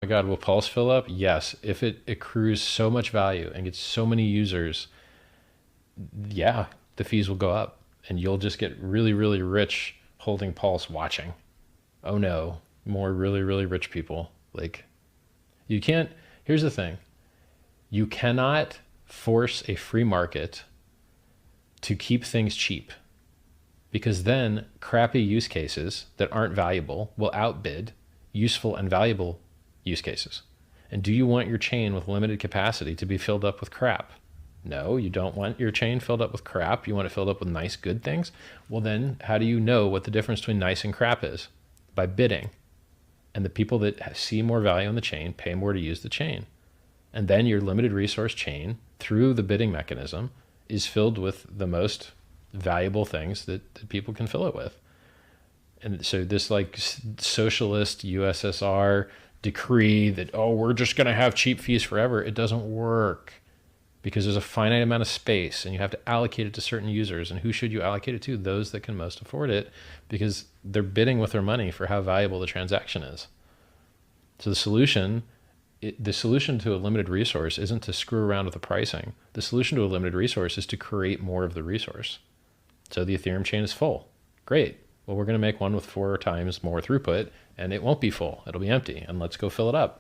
my God, will Pulse fill up? Yes. If it accrues so much value and gets so many users, yeah, the fees will go up and you'll just get really, really rich holding Pulse watching. Oh no, more really, really rich people. Like, you can't, here's the thing, you cannot force a free market to keep things cheap because then crappy use cases that aren't valuable will outbid useful and valuable use cases. And do you want your chain with limited capacity to be filled up with crap? No, you don't want your chain filled up with crap. You want it filled up with nice, good things. Well, then how do you know what the difference between nice and crap is? By bidding. And the people that see more value in the chain pay more to use the chain. And then your limited resource chain, through the bidding mechanism, is filled with the most valuable things that people can fill it with. And so this like socialist USSR decree that, oh, we're just going to have cheap fees forever, it doesn't work because there's a finite amount of space and you have to allocate it to certain users. And who should you allocate it to? Those that can most afford it, because they're bidding with their money for how valuable the transaction is. So the solution to a limited resource isn't to screw around with the pricing. The solution to a limited resource is to create more of the resource. So the Ethereum chain is full. Great. Well, we're going to make one with 4 times more throughput and it won't be full. It'll be empty, and let's go fill it up.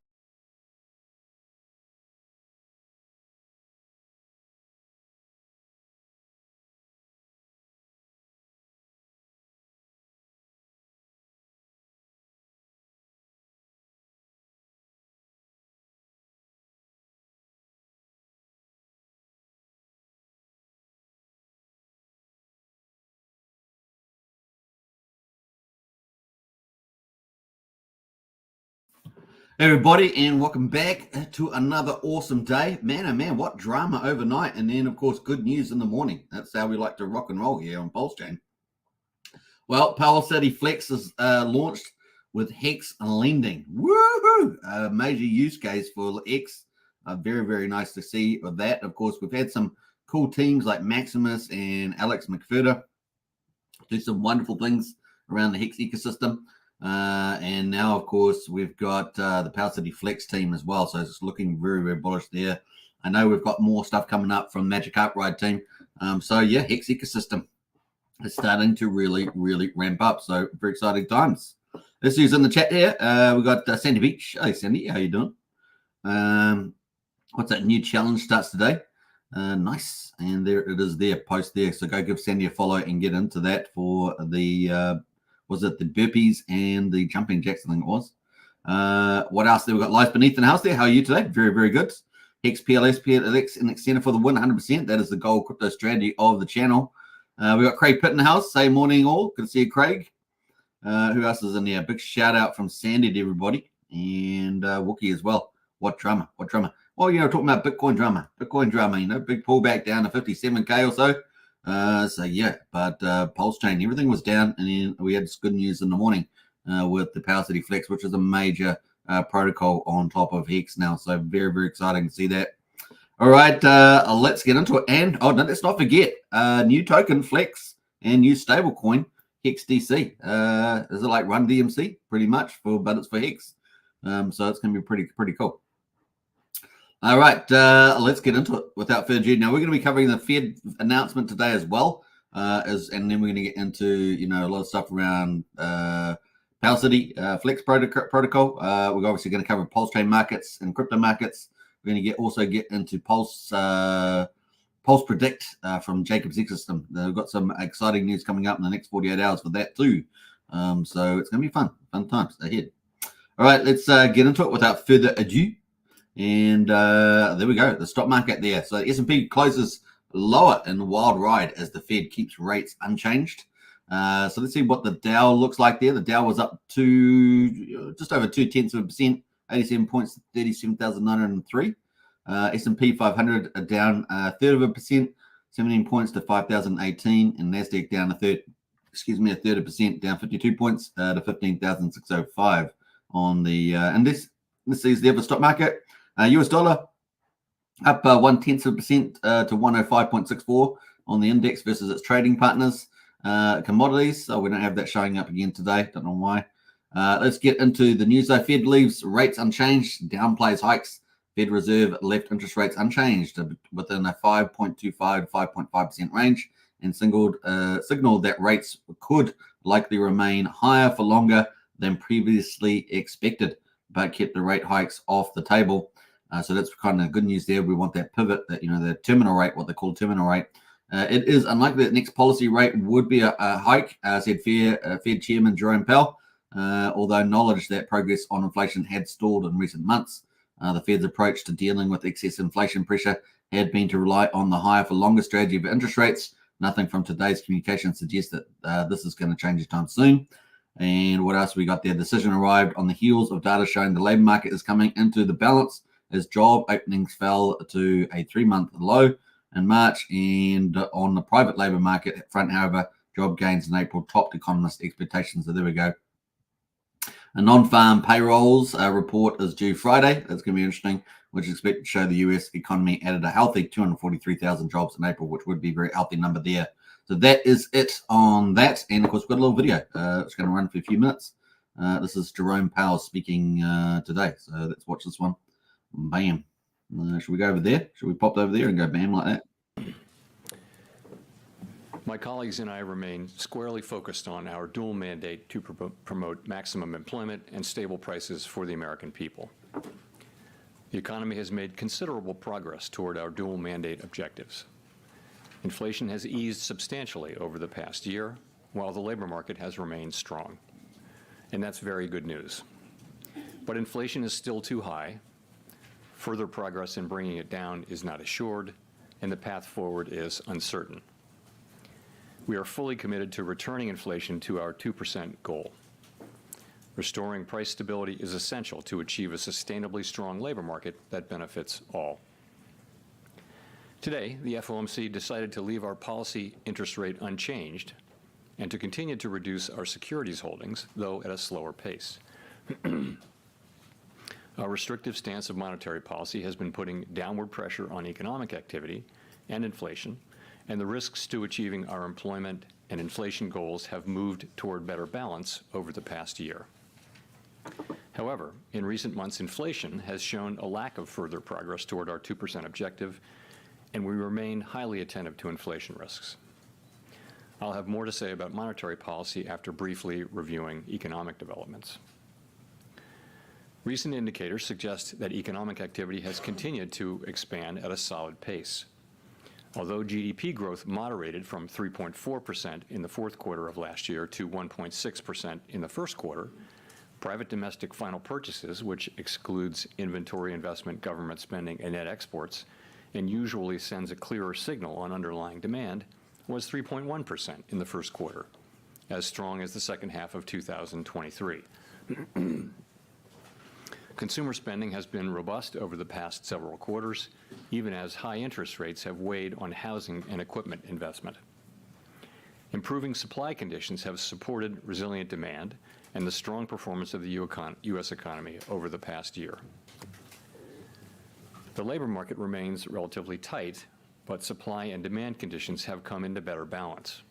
Hey everybody, and welcome back to another awesome day. Man, oh man, what drama overnight, and then of course good news in the morning. That's how we like to rock and roll here on Pulsechain. Well, PowerCity Flex is launched with Hex lending. Woohoo! A major use case for X. Very, very nice to see with that. Of course, we've had some cool teams like Maximus and Alex McFurter do some wonderful things around the Hex ecosystem. And now, of course, we've got the PowerCity Flex team as well. So it's looking very, very bullish there. I know we've got more stuff coming up from Magic Art Ride team. So yeah, Hex ecosystem is starting to really, really ramp up. So very exciting times. Let's use in the chat here. We've got Sandy Beach. Hey, Sandy, how you doing? What's that new challenge starts today? Nice. And there it is there, post there. So go give Sandy a follow and get into that for the was it the burpees and the jumping jacks, I think it was. What else? We've got Life Beneath in the House there. How are you today? Very, very good. Hex PLS, PLX, and Extender for the win, 100%. That is the gold crypto strategy of the channel. We've got Craig Pitt in the house. Say morning all. Good to see you, Craig. Who else is in there? Big shout out from Sandy to everybody. And Wookie as well. What drama? What drama? Well, talking about Bitcoin drama. Bitcoin drama, big pullback down to 57K or so. So yeah, but Pulsechain, everything was down, and then we had good news in the morning with the PowerCity Flex, which is a major protocol on top of Hex now. So very, very exciting to see that. All right, let's get into it. And no, let's not forget new token Flex and new stablecoin HexDC. Is it like Run DMC pretty much but it's for Hex. So it's going to be pretty cool. All right, let's get into it without further ado. Now, we're going to be covering the Fed announcement today as well, and then we're going to get into, a lot of stuff around PowerCity Flex protocol. We're obviously going to cover Pulsechain markets and crypto markets. We're going to also get into Pulse Predict from Jacob's ecosystem. We've got some exciting news coming up in the next 48 hours for that too. So it's going to be fun times ahead. All right, let's get into it without further ado. And there we go, the stock market there. So S&P closes lower in the wild ride as the Fed keeps rates unchanged. So let's see what the Dow looks like there. The Dow was up to just over 0.2%, 87 points to 37,903. S&P 500 down 1/3%, 17 points to 5,018, and Nasdaq down a third of percent, down 52 points to 15,605 on the and this is the other stock market. US dollar up 0.1% to 105.64 on the index versus its trading partners. Commodities, so we don't have that showing up again today. Don't know why. Let's get into the news though. Fed leaves rates unchanged, downplays hikes. Fed Reserve left interest rates unchanged within a 5.25 to 5.5% range, and signaled that rates could likely remain higher for longer than previously expected, but kept the rate hikes off the table. So that's kind of good news there. We want that pivot, that the terminal rate, what they call terminal rate. It is unlikely that next policy rate would be a hike, said Fed Chairman Jerome Powell, although acknowledged that progress on inflation had stalled in recent months. The Fed's approach to dealing with excess inflation pressure had been to rely on the higher for longer strategy of interest rates. Nothing from today's communication suggests that this is going to change anytime soon. And what else we got there? Decision arrived on the heels of data showing the labor market is coming into the balance as job openings fell to a 3-month low in March. And on the private labor market front, however, job gains in April topped economist expectations. So there we go. A non-farm payrolls report is due Friday. That's going to be interesting, which is expected to show the US economy added a healthy 243,000 jobs in April, which would be a very healthy number there. So that is it on that. And of course, we've got a little video. It's going to run for a few minutes. This is Jerome Powell speaking today. So let's watch this one. Bam. Should we go over there? Should we pop over there and go bam like that? My colleagues and I remain squarely focused on our dual mandate to promote maximum employment and stable prices for the American people. The economy has made considerable progress toward our dual mandate objectives. Inflation has eased substantially over the past year, while the labor market has remained strong. And that's very good news. But inflation is still too high. Further progress in bringing it down is not assured, and the path forward is uncertain. We are fully committed to returning inflation to our 2% goal. Restoring price stability is essential to achieve a sustainably strong labor market that benefits all. Today, the FOMC decided to leave our policy interest rate unchanged and to continue to reduce our securities holdings, though at a slower pace. Our restrictive stance of monetary policy has been putting downward pressure on economic activity and inflation, and the risks to achieving our employment and inflation goals have moved toward better balance over the past year. However, in recent months, inflation has shown a lack of further progress toward our 2% objective, and we remain highly attentive to inflation risks. I'll have more to say about monetary policy after briefly reviewing economic developments. Recent indicators suggest that economic activity has continued to expand at a solid pace. Although GDP growth moderated from 3.4% in the fourth quarter of last year to 1.6% in the first quarter, private domestic final purchases, which excludes inventory investment, government spending, and net exports, and usually sends a clearer signal on underlying demand, was 3.1% in the first quarter, as strong as the second half of 2023. Consumer spending has been robust over the past several quarters, even as high interest rates have weighed on housing and equipment investment. Improving supply conditions have supported resilient demand and the strong performance of the U.S. economy over the past year. The labor market remains relatively tight, but supply and demand conditions have come into better balance.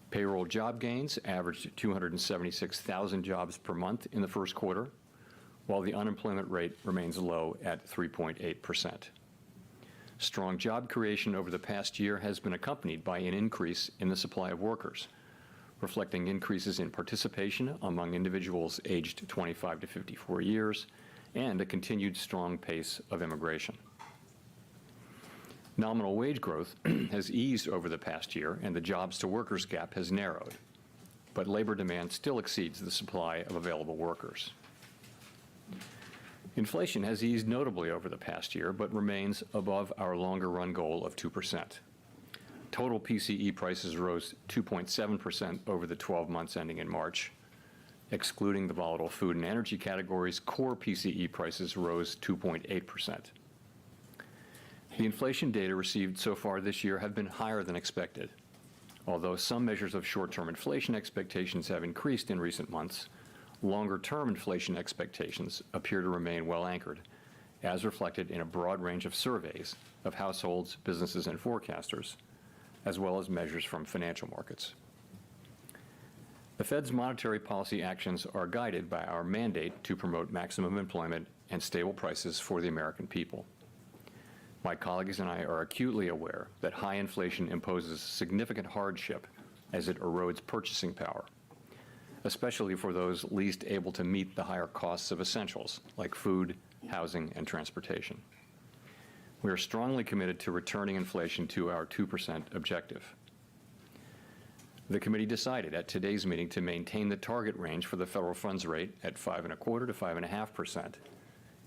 Payroll job gains averaged 276,000 jobs per month in the first quarter, while the unemployment rate remains low at 3.8%. Strong job creation over the past year has been accompanied by an increase in the supply of workers, reflecting increases in participation among individuals aged 25 to 54 years and a continued strong pace of immigration. Nominal wage growth has eased over the past year and the jobs-to-workers gap has narrowed, but labor demand still exceeds the supply of available workers. Inflation has eased notably over the past year, but remains above our longer-run goal of 2%. Total PCE prices rose 2.7% over the 12 months ending in March. Excluding the volatile food and energy categories, core PCE prices rose 2.8%. The inflation data received so far this year have been higher than expected. Although some measures of short-term inflation expectations have increased in recent months, longer-term inflation expectations appear to remain well anchored, as reflected in a broad range of surveys of households, businesses, and forecasters, as well as measures from financial markets. The Fed's monetary policy actions are guided by our mandate to promote maximum employment and stable prices for the American people. My colleagues and I are acutely aware that high inflation imposes significant hardship as it erodes purchasing power, especially for those least able to meet the higher costs of essentials like food, housing, and transportation. We are strongly committed to returning inflation to our 2% objective. The committee decided at today's meeting to maintain the target range for the federal funds rate at 5.25% to 5.5%,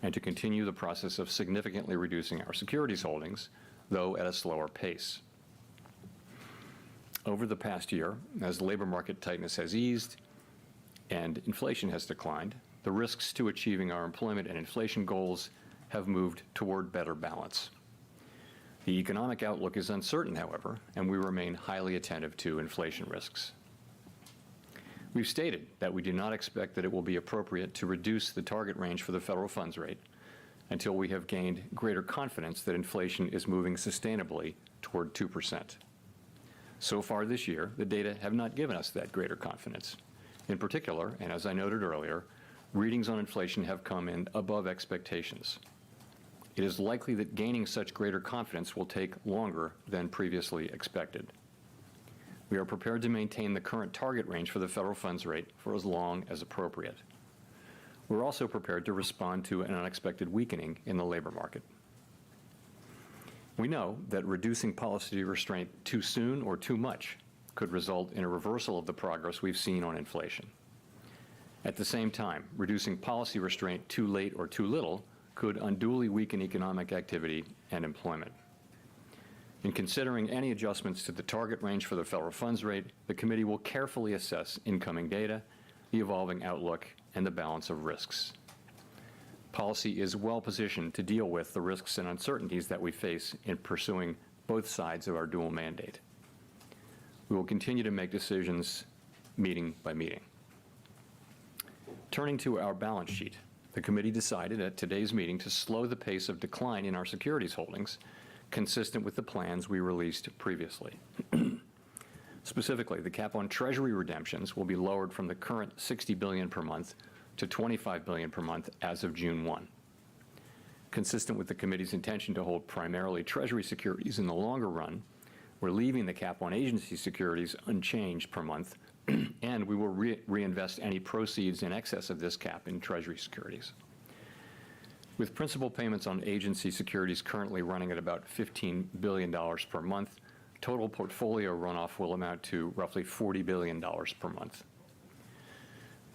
and to continue the process of significantly reducing our securities holdings, though at a slower pace. Over the past year, as labor market tightness has eased and inflation has declined, the risks to achieving our employment and inflation goals have moved toward better balance. The economic outlook is uncertain, however, and we remain highly attentive to inflation risks. We've stated that we do not expect that it will be appropriate to reduce the target range for the federal funds rate until we have gained greater confidence that inflation is moving sustainably toward 2%. So far this year, the data have not given us that greater confidence. In particular, and as I noted earlier, readings on inflation have come in above expectations. It is likely that gaining such greater confidence will take longer than previously expected. We are prepared to maintain the current target range for the federal funds rate for as long as appropriate. We're also prepared to respond to an unexpected weakening in the labor market. We know that reducing policy restraint too soon or too much could result in a reversal of the progress we've seen on inflation. At the same time, reducing policy restraint too late or too little could unduly weaken economic activity and employment. In considering any adjustments to the target range for the federal funds rate, the committee will carefully assess incoming data, the evolving outlook, and the balance of risks. Policy is well positioned to deal with the risks and uncertainties that we face in pursuing both sides of our dual mandate. We will continue to make decisions meeting by meeting. Turning to our balance sheet, the committee decided at today's meeting to slow the pace of decline in our securities holdings, consistent with the plans we released previously. Specifically, the cap on Treasury redemptions will be lowered from the current $60 billion per month to $25 billion per month as of June 1. Consistent with the committee's intention to hold primarily Treasury securities in the longer run, we're leaving the cap on agency securities unchanged per month, and we will reinvest any proceeds in excess of this cap in Treasury securities. With principal payments on agency securities currently running at about $15 billion per month, total portfolio runoff will amount to roughly $40 billion per month.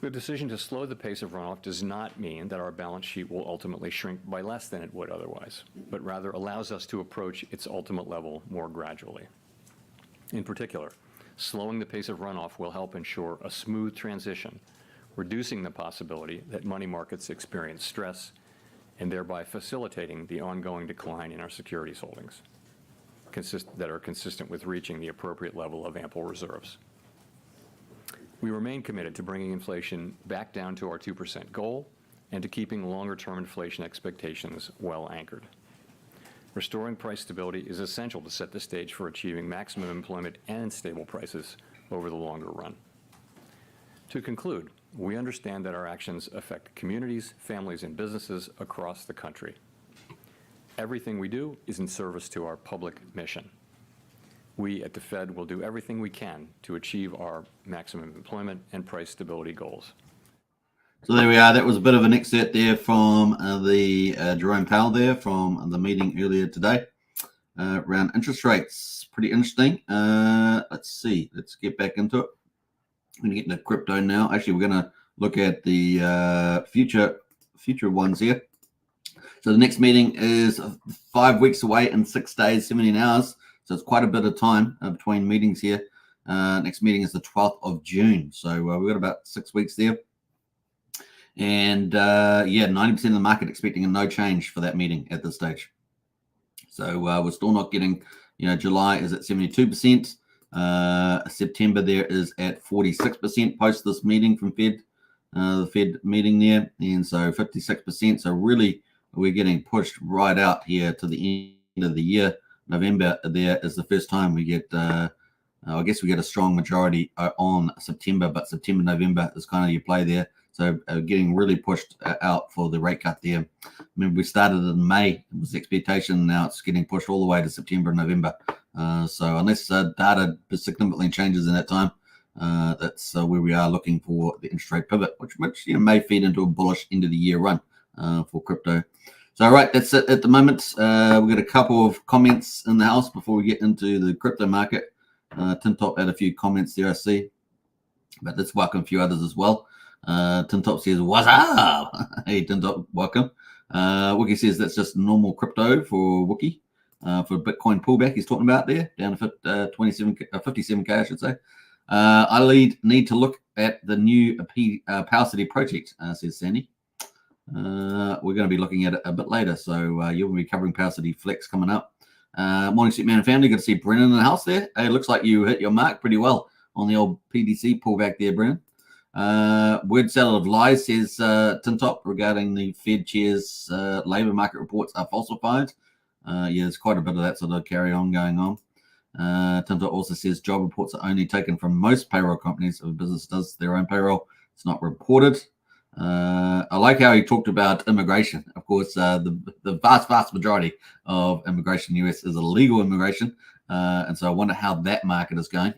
The decision to slow the pace of runoff does not mean that our balance sheet will ultimately shrink by less than it would otherwise, but rather allows us to approach its ultimate level more gradually. In particular, slowing the pace of runoff will help ensure a smooth transition, reducing the possibility that money markets experience stress and thereby facilitating the ongoing decline in our securities holdings that are consistent with reaching the appropriate level of ample reserves. We remain committed to bringing inflation back down to our 2% goal and to keeping longer-term inflation expectations well anchored. Restoring price stability is essential to set the stage for achieving maximum employment and stable prices over the longer run. To conclude, we understand that our actions affect communities, families, and businesses across the country. Everything we do is in service to our public mission. We at the Fed will do everything we can to achieve our maximum employment and price stability goals. So there we are. That was a bit of an excerpt there from the Jerome Powell there from the meeting earlier today around interest rates. Pretty interesting. Let's see. Let's get back into it. I'm going to get into crypto now. Actually, we're going to look at the future ones here. So the next meeting is 5 weeks away in 6 days, 17 hours. So it's quite a bit of time between meetings here. Next meeting is the 12th of June. So we've got about 6 weeks there. And 90% of the market expecting a no change for that meeting at this stage. So we're still not getting, July is at 72%. September there is at 46% post this meeting from the Fed meeting there. And so 56%. So really we're getting pushed right out here to the end of the year. November there is the first time we get I guess we get a strong majority on September, but September, November is kind of your play there. So getting really pushed out for the rate cut there. Remember, we started in May. It was the expectation. Now it's getting pushed all the way to September and November. So unless data significantly changes in that time, that's where we are looking for the interest rate pivot, which may feed into a bullish end of the year run for crypto. So, all right, that's it at the moment. We've got a couple of comments in the house before we get into the crypto market. Tin Top had a few comments there, I see, but let's welcome a few others as well. Tin Top says, "What's up?" Hey, Tin Top, welcome. Wookie says that's just normal crypto for Wookie. For Bitcoin pullback he's talking about there, down to 57K, I should say. I need to look at the new PowerCity project, says Sandy. We're going to be looking at it a bit later, so you'll be covering PowerCity Flex coming up. Morning, Suit Man and family. Good to see Brennan in the house there. Hey, it looks like you hit your mark pretty well on the old PDC pullback there, Brennan. Word salad of lies, says Tin Top, regarding the Fed chair's labour market reports are falsified. Yeah, there's quite a bit of that sort of carry on going on. Tin Top also says job reports are only taken from most payroll companies. If a business does their own payroll, it's not reported. I like how he talked about immigration. Of course, the vast majority of immigration in the US is illegal immigration. And so I wonder how that market is going.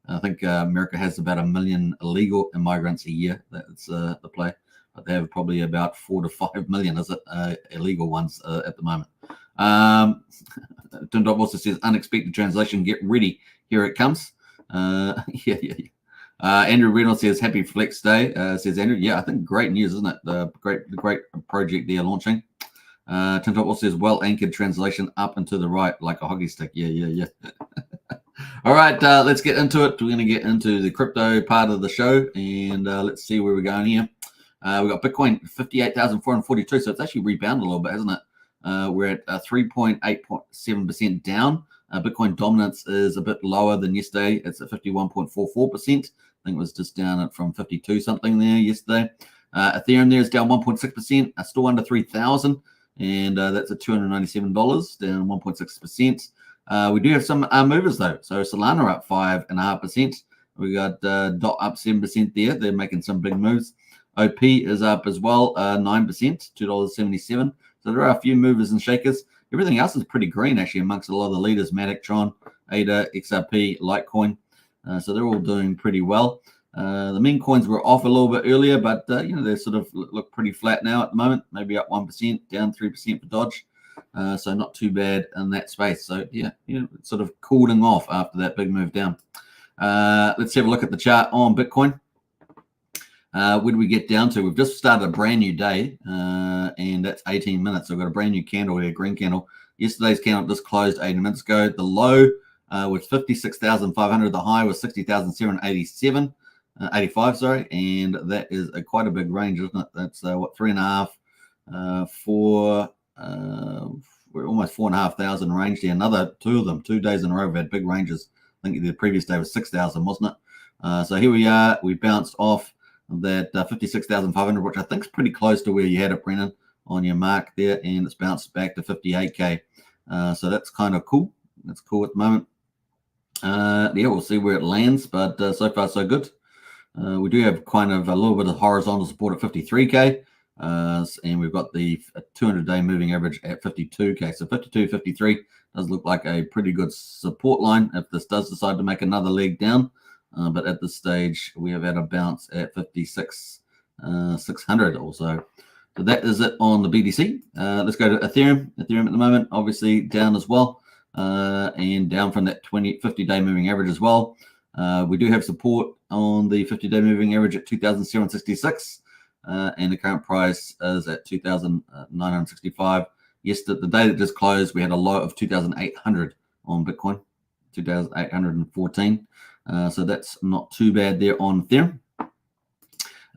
I think America has about 1 million illegal immigrants a year. That's the play. But they have probably about 4 to 5 million, is it, illegal ones at the moment. Tim Dot also says, unexpected translation, get ready. Here it comes. Yeah. Andrew Reynolds says, happy Flex Day, says Andrew. Yeah, I think great news, isn't it? The great project they're launching. Tim Top also says, well anchored translation up and to the right, like a hockey stick. Yeah. All right, let's get into it. We're going to get into the crypto part of the show, and let's see where we're going here. We've got Bitcoin 58,442, so it's actually rebounded a little bit, hasn't it? We're at 3.87% down. Bitcoin dominance is a bit lower than yesterday. It's at 51.44%. I think it was just down from 52 something there yesterday. Ethereum there is down 1.6%, still under 3,000, and that's at $297, down 1.6%. We do have some movers though. So Solana up 5.5%. We got DOT up 7% there. They're making some big moves. OP is up as well, 9%, $2.77. So there are a few movers and shakers. Everything else is pretty green actually amongst a lot of the leaders: Matic, Tron, ADA, XRP, Litecoin. So they're all doing pretty well. The meme coins were off a little bit earlier, but they sort of look pretty flat now at the moment. Maybe up 1%, down 3% for Dodge. So not too bad in that space. So yeah, it's sort of cooling off after that big move down. Let's have a look at the chart on Bitcoin. Where do we get down to? We've just started a brand new day, and that's 18 minutes. So we've got a brand new candle here, green candle. Yesterday's candle just closed 18 minutes ago. The low was 56,500. The high was 60,787, 85, sorry. And that is quite a big range, isn't it? That's 3.5, 4. We're almost 4,500 range there. Another two of them, 2 days in a row, we've had big ranges. I think the previous day was 6,000, wasn't it? So here we are. We bounced off that 56,500, which I think is pretty close to where you had it, Brennan, on your mark there, and it's bounced back to 58K. So that's kind of cool. That's cool at the moment. Yeah, we'll see where it lands, but so far so good. We do have kind of a little bit of horizontal support at 53K, and we've got the 200-day moving average at 52K. So 52, 53 does look like a pretty good support line if this does decide to make another leg down. But at this stage, we have had a bounce at 56,600 also. So that is it on the BTC. Let's go to Ethereum. Ethereum at the moment, obviously down as well, and down from that 50-day moving average as well. We do have support on the 50-day moving average at 2,766, and the current price is at 2,965. Yesterday, the day that just closed, we had a low of 2,800 on Bitcoin, 2,814. So that's not too bad there on Ethereum.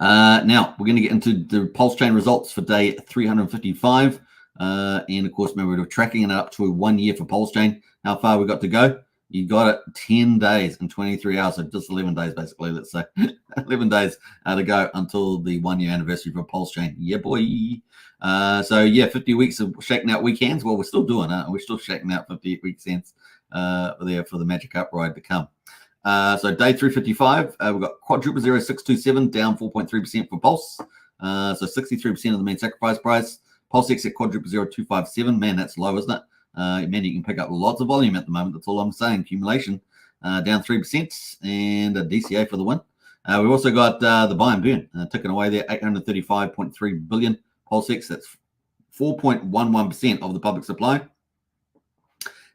Now we're going to get into the Pulsechain results for day 355. And of course, remember, we're tracking it up to 1 year for Pulsechain. How far we got to go? You got it 10 days and 23 hours. So just 11 days, basically, let's say. 11 days to go until the 1 year anniversary for Pulsechain. Yeah, boy. So yeah, 50 weeks of shaking out weekends. Well, we're still doing it. We're still shaking out 50 weekends. there for the magic up ride to come. So day 355, we've got quadruple 0627 down 4.3% for Pulse. So 63% of the main sacrifice price. Pulsex at quadruple 0257. Man, that's low, isn't it? Man, you can pick up lots of volume at the moment. That's all I'm saying. Accumulation down 3% and a DCA for the win. We've also got the buy and burn ticking away there, 835.3 billion. Pulsex, that's 4.11% of the public supply.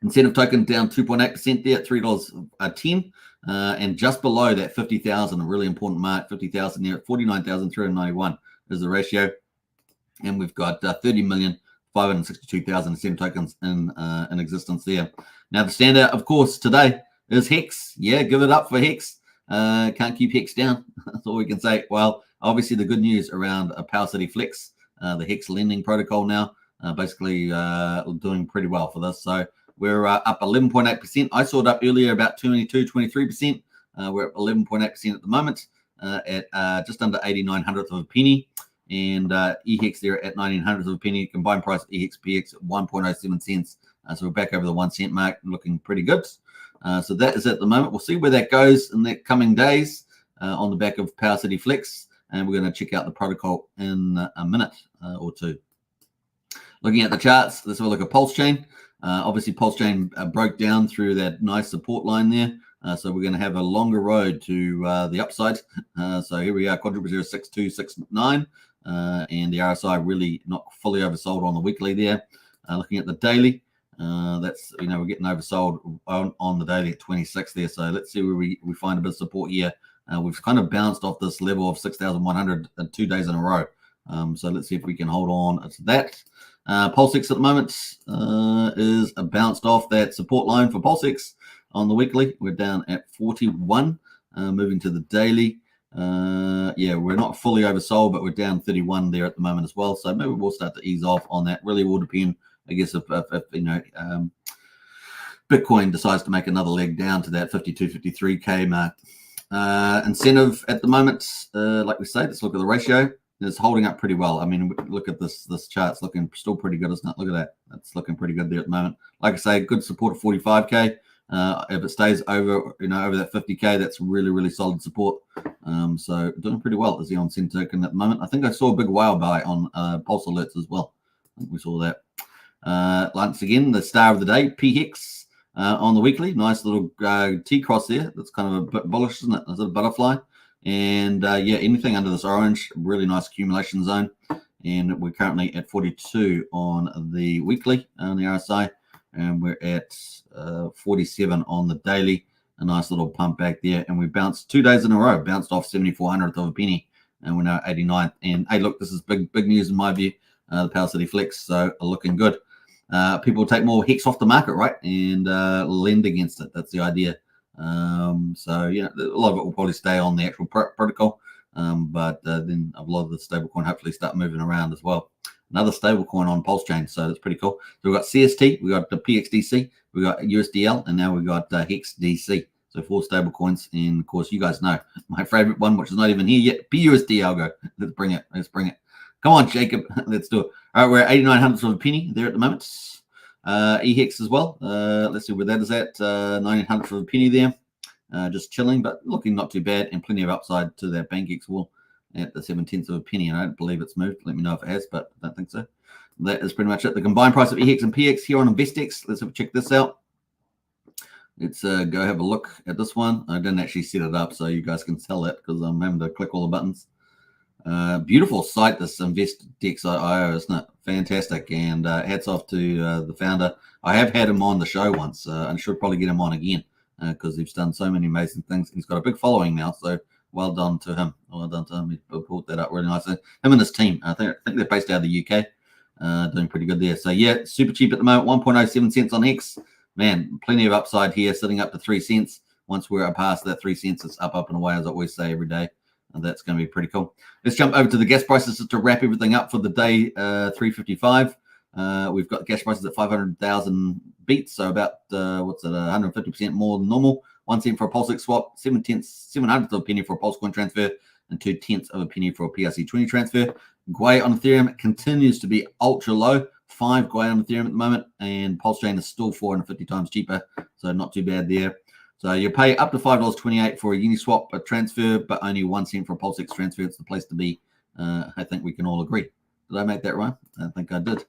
Incentive token down 2.8% there at $3.10. And just below that 50,000, a really important mark, 50,000 there at 49,391 is the ratio. And we've got 30,562,000 incentive tokens in existence there. Now, the standout, of course, today is Hex. Yeah, give it up for Hex. Can't keep Hex down. That's all we can say. Well, obviously, the good news around PowerCity Flex, the Hex lending protocol now, basically doing pretty well for this. So we're up 11.8%. I saw it up earlier about 23%. We're up 11.8% at the moment at just under 89 hundredths of a penny. And EHEX there at 19 hundredths of a penny. Combined price EHEX-PX at 1.07 cents. So we're back over the 1 cent mark, looking pretty good. So that is at the moment. We'll see where that goes in the coming days on the back of PowerCity Flex. And we're going to check out the protocol in a minute or two. Looking at the charts, let's have a look at Pulsechain. Obviously, Pulsechain broke down through that nice support line there. So we're going to have a longer road to the upside. So here we are, quadruple 06269. And the RSI really not fully oversold on the weekly there. Looking at the daily, that's, we're getting oversold on the daily at 26 there. So let's see where we find a bit of support here. We've kind of bounced off this level of 6,100 2 days in a row. So let's see if we can hold on to that. Pulsex at the moment is bounced off that support line for Pulsex on the weekly. We're down at 41. Moving to the daily. Yeah, we're not fully oversold, but we're down 31 there at the moment as well. So maybe we'll start to ease off on that. Really will depend, I guess, if Bitcoin decides to make another leg down to that 52, 53K mark. Incentive at the moment, like we say, let's look at the ratio. It's holding up pretty well. I mean, look at this chart. It's looking still pretty good, isn't it? Look at that. That's looking pretty good there at the moment. Like I say, good support at 45K. If it stays over, over that 50K, that's really, really solid support. So doing pretty well as the on-send token at the moment. I think I saw a big whale buy on Pulse Alerts as well. I think we saw that. Once again, the star of the day, PHEX on the weekly. Nice little T-cross there. That's kind of a bit bullish, isn't it? Is it a butterfly? And yeah, anything under this orange, really nice accumulation zone. And we're currently at 42 on the weekly on the RSI. And we're at 47 on the daily. A nice little pump back there. And we bounced 2 days in a row, bounced off 7,400th of a penny. And we're now 89th. And hey, look, this is big news in my view. The PowerCity Flex, so looking good. People take more Hex off the market, right? And lend against it. That's the idea. So, a lot of it will probably stay on the actual protocol. But then a lot of the stablecoin hopefully start moving around as well. Another stablecoin on Pulsechain, so that's pretty cool. So we've got CST, we've got the PXDC, we've got USDL, and now we've got HexDC. So 4 stablecoins, and of course, you guys know my favorite one, which is not even here yet, BUSD algo. Let's bring it. Come on, Jacob. Let's do it. All right, we're at 89 hundredths of a penny there at the moment. EHEX as well. Let's see where that is at. 9 hundredths of a penny there. Just chilling, but looking not too bad, and plenty of upside to that BankX wall at the 7/10 of a penny. I don't believe it's moved. Let me know if it has, but I don't think so. That is pretty much it. The combined price of EHEX and PX here on InvestX. Let's check this out. Let's go have a look at this one. I didn't actually set it up, so you guys can tell it because I'm having to click all the buttons. Beautiful site, this InvestX.io, isn't it? Fantastic. And hats off to the founder. I have had him on the show once, and should probably get him on again because he's done so many amazing things. He's got a big following now, so well done to him. He pulled that up really nicely. Him and his team. I think they're based out of the UK. Doing pretty good there. So yeah, super cheap at the moment. 1.07 cents on Hex. Man, plenty of upside here, sitting up to 3 cents. Once we're past that 3 cents, it's up and away, as I always say every day. And that's going to be pretty cool. Let's jump over to the gas prices just to wrap everything up for the day 355. We've got gas prices at 500,000 beats, so about 150% more than normal. 1 cent for a Pulsex swap, 7/700th of a penny for a Pulsecoin transfer, and 2/10 of a penny for a PRC20 transfer. Gwei on Ethereum continues to be ultra low, 5 going on Ethereum at the moment, and Pulsechain is still 450 times cheaper, so not too bad there. So you pay up to $5.28 for a Uniswap transfer, but only 1 cent for a PulseX transfer. It's the place to be. I think we can all agree. Did I make that right? I think I did.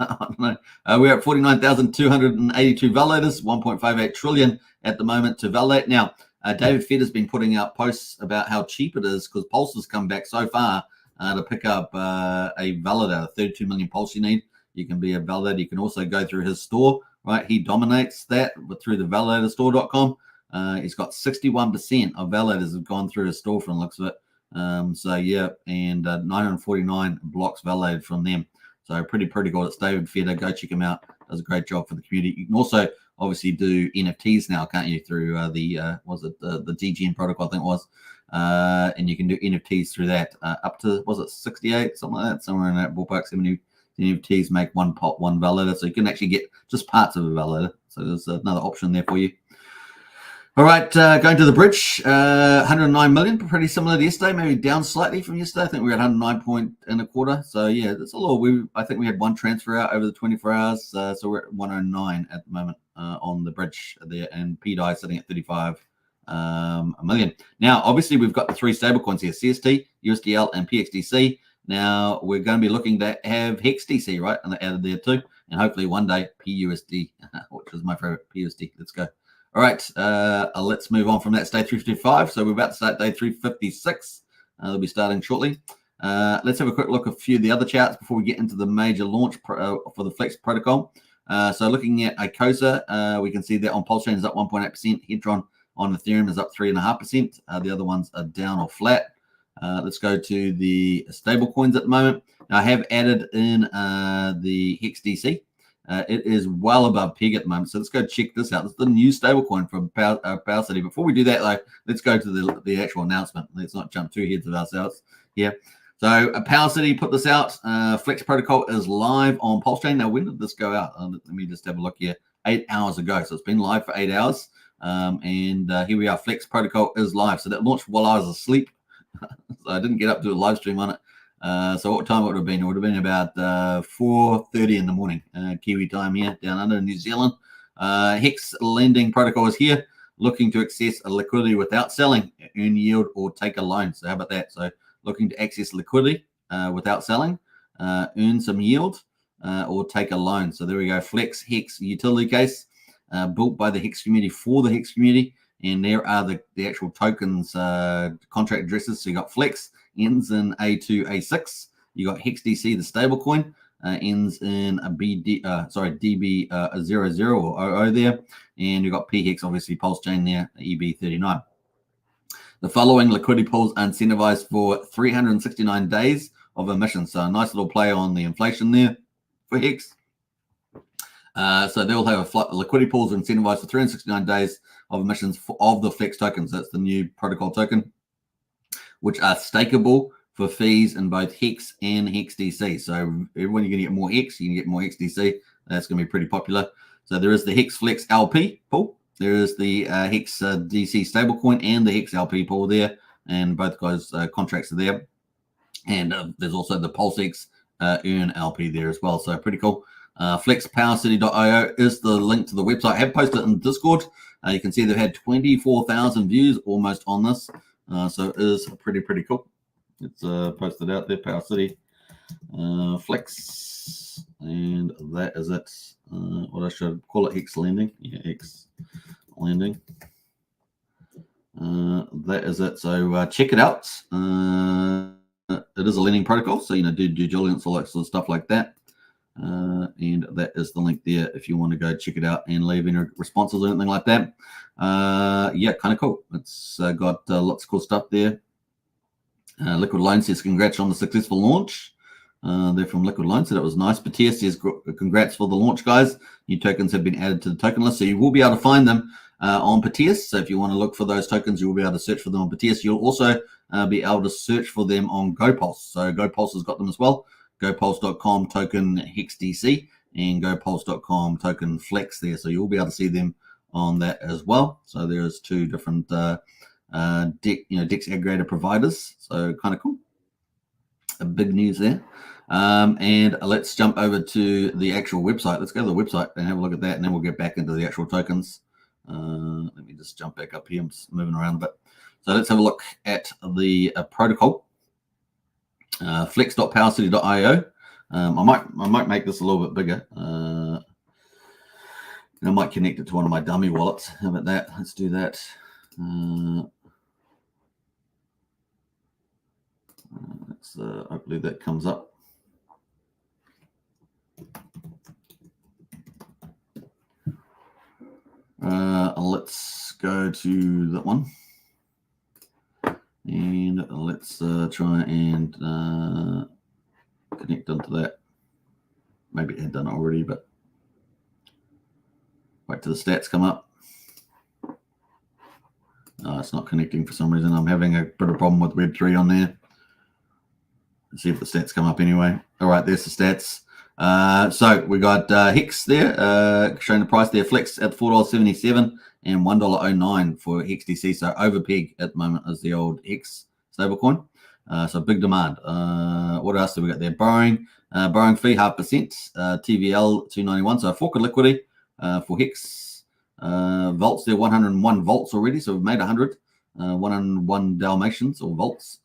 I don't know. We're at 49,282 validators, 1.58 trillion at the moment to validate. Now, David Fed has been putting out posts about how cheap it is because Pulse has come back so far to pick up a validator, 32 million Pulse you need. You can be a validator. You can also go through his store, right? He dominates that through the validatorstore.com. He's got 61% of validators have gone through his store from the looks of it. So yeah, and 949 blocks validated from them. So pretty cool. It's David Feder. Go check him out. Does a great job for the community. You can also obviously do NFTs now, can't you? Through the DGN protocol, I think it was. And you can do NFTs through that up to, was it 68, something like that, somewhere in that ballpark. 70 NFTs make one validator, so you can actually get just parts of a validator. So there's another option there for you. All right, going to the bridge, 109 million, pretty similar to yesterday, maybe down slightly from yesterday. I think we were at 109.25. So yeah, that's a little. I think we had one transfer out over the 24 hours, so we're at 109 at the moment on the bridge there, and PDI sitting at 35 million. Now, obviously, we've got the 3 stablecoins here: CST, USDL, and PXDC. Now we're going to be looking to have HexDC, right, and added there too, and hopefully one day PUSD, which is my favorite, PUSD. Let's go. All right, let's move on from that. It's day 355, so we're about to start day 356. They'll be starting shortly. Let's have a quick look at a few of the other charts before we get into the major launch for the Flex protocol. So looking at ICOSA, we can see that on Pulsechain is up 1.8%. Hedron on Ethereum is up 3.5%. The other ones are down or flat. Let's go to the stable coins at the moment. Now, I have added in the HexDC. It is well above peg at the moment. So let's go check this out. This is the new stablecoin from PowerCity. Before we do that, though, let's go to the actual announcement. Let's not jump 2 heads of ourselves here. So PowerCity put this out. Flex protocol is live on Pulsechain. Now, when did this go out? Let me just have a look here. 8 hours ago. So it's been live for 8 hours. And here we are. Flex protocol is live. So that launched while I was asleep. So I didn't get up to a live stream on it. So what time would it have been? It would have been about 4:30 in the morning, Kiwi time here, down under New Zealand. Hex lending protocol is here, looking to access a liquidity without selling, earn yield, or take a loan. So how about that? So looking to access liquidity without selling, earn some yield, or take a loan. So there we go. Flex Hex utility case built by the Hex community for the Hex community. And there are the actual tokens, contract addresses. So you got Flex, ends in A2, A6. You got HexDC, the stablecoin, ends in a DB00 or OO there. And you got PHEX, obviously, Pulsechain there, EB39. The following liquidity pools are incentivized for 369 days of emission. So a nice little play on the inflation there for Hex. So they'll have liquidity pools are incentivized for 369 days of emissions of the Flex tokens. That's the new protocol token, which are stakeable for fees in both Hex and HexDC. So everyone, you're going to get more Hex, you can get more HexDC. That's going to be pretty popular. So there is the Hex Flex LP pool. There is the Hex DC stablecoin and the Hex LP pool there. And both guys' contracts are there. And there's also the PulseX Earn LP there as well. So pretty cool. FlexPowerCity.io is the link to the website. I have posted it in Discord. You can see they've had 24,000 views almost on this. So it is pretty cool. It's posted out there, PowerCity Flex. And that is it. What I should call it, Hex Lending. Yeah, Hex Lending. That is it. So check it out. It is a lending protocol. So, do due diligence, all that sort of stuff like that. And that is the link there if you want to go check it out and leave any responses or anything like that. Yeah, kind of cool. It's got lots of cool stuff there. Liquid Loan says congrats on the successful launch. They're from Liquid Loan, so that was nice. Patias says congrats for the launch, guys. New tokens have been added to the token list, so you will be able to find them on Patias. So if you want to look for those tokens, you will be able to search for them on Patias. You'll also be able to search for them on GoPulse. So GoPulse has got them as well. GoPulse.com token HexDC and GoPulse.com token Flex there. So you'll be able to see them on that as well. So there's 2 different DEX aggregator providers. So kind of cool. Big news there. And let's jump over to the actual website. Let's go to the website and have a look at that, and then we'll get back into the actual tokens. Let me just jump back up here. I'm just moving around a bit. So let's have a look at the protocol. Flex.powercity.io. I might make this a little bit bigger. I might connect it to one of my dummy wallets. How about that? Let's do that. Hopefully that comes up. Let's go to that one. And let's try and connect onto that. Maybe it had done it already, but wait till the stats come up. It's not connecting for some reason. I'm having a bit of a problem with Web3 on there. Let's see if the stats come up anyway. All right, there's the stats. So we got Hex there, showing the price there. Flex at $4.77 and $1.09 for HexDC. So overpeg at the moment is the old Hex stablecoin. So big demand. What else do we got there? Borrowing fee 0.5%. TVL 291. So fork of liquidity for Hex. Volts there 101 volts already. So we've made 100. 101 Dalmatians or volts